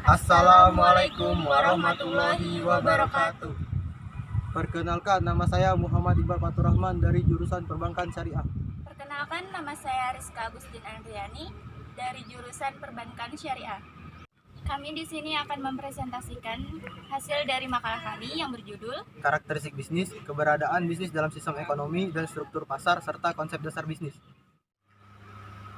Assalamualaikum warahmatullahi wabarakatuh. Perkenalkan, nama saya Muhammad Iqbal Faturrahman dari jurusan Perbankan Syariah. Perkenalkan, nama saya Rizka Agustin Andriani dari jurusan Perbankan Syariah. Kami di sini akan mempresentasikan hasil dari makalah kami yang berjudul Karakteristik bisnis, keberadaan bisnis dalam sistem ekonomi dan struktur pasar, serta konsep dasar bisnis.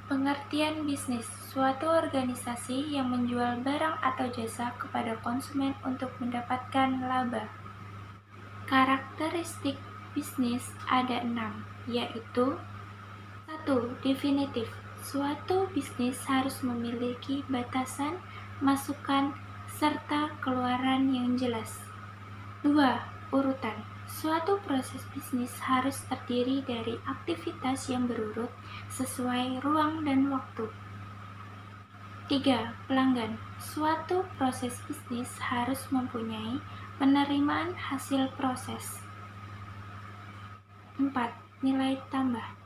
Pengertian bisnis, suatu organisasi yang menjual barang atau jasa kepada konsumen untuk mendapatkan laba. Karakteristik bisnis ada 6, yaitu 1. Definitif. Suatu bisnis harus memiliki batasan, masukan, serta keluaran yang jelas. 2. Urutan. Suatu proses bisnis harus terdiri dari aktivitas yang berurut sesuai ruang dan waktu. 3. Pelanggan. Suatu proses bisnis harus mempunyai penerimaan hasil proses. 4. Nilai tambah.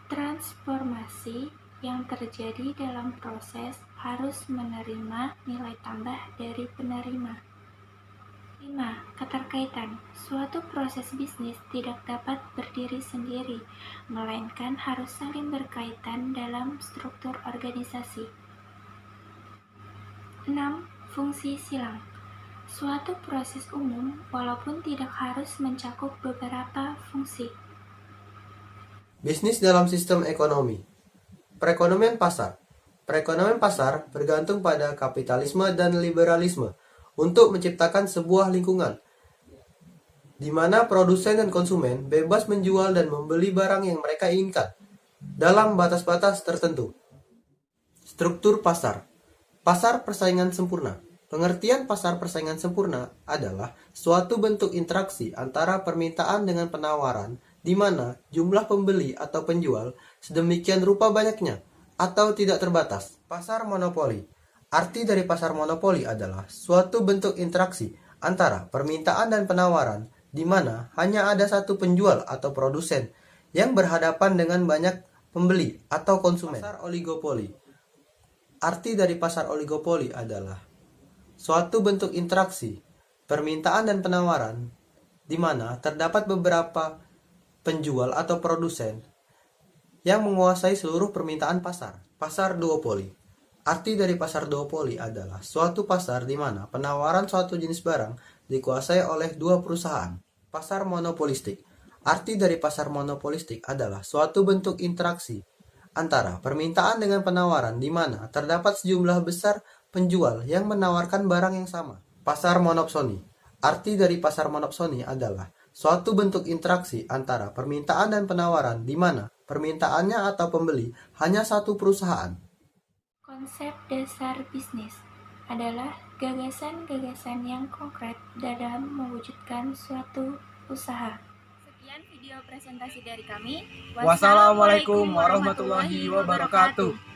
Transformasi yang terjadi dalam proses harus menerima nilai tambah dari penerima. 5. Keterkaitan. Suatu proses bisnis tidak dapat berdiri sendiri, melainkan harus saling berkaitan dalam struktur organisasi. 6. Fungsi silang. Suatu proses umum, walaupun tidak harus mencakup beberapa fungsi. Bisnis dalam sistem ekonomi. Perekonomian pasar. Perekonomian pasar bergantung pada kapitalisme dan liberalisme untuk menciptakan sebuah lingkungan di mana produsen dan konsumen bebas menjual dan membeli barang yang mereka inginkan dalam batas-batas tertentu. Struktur pasar. Pasar persaingan sempurna. Pengertian pasar persaingan sempurna adalah suatu bentuk interaksi antara permintaan dengan penawaran di mana jumlah pembeli atau penjual sedemikian rupa banyaknya atau tidak terbatas. Pasar monopoli. Arti dari pasar monopoli adalah suatu bentuk interaksi antara permintaan dan penawaran di mana hanya ada satu penjual atau produsen yang berhadapan dengan banyak pembeli atau konsumen. Pasar oligopoli. Arti dari pasar oligopoli adalah suatu bentuk interaksi permintaan dan penawaran di mana terdapat beberapa penjual atau produsen yang menguasai seluruh permintaan pasar. Pasar duopoli. Arti dari pasar duopoli adalah suatu pasar di mana penawaran suatu jenis barang dikuasai oleh dua perusahaan. Pasar monopolistik. Arti dari pasar monopolistik adalah suatu bentuk interaksi antara permintaan dengan penawaran di mana terdapat sejumlah besar penjual yang menawarkan barang yang sama. Pasar monopsoni. Arti dari pasar monopsoni adalah suatu bentuk interaksi antara permintaan dan penawaran di mana permintaannya atau pembeli hanya satu perusahaan. Konsep dasar bisnis adalah gagasan-gagasan yang konkret dalam mewujudkan suatu usaha. sekian video presentasi dari kami. Wassalamualaikum warahmatullahi wabarakatuh.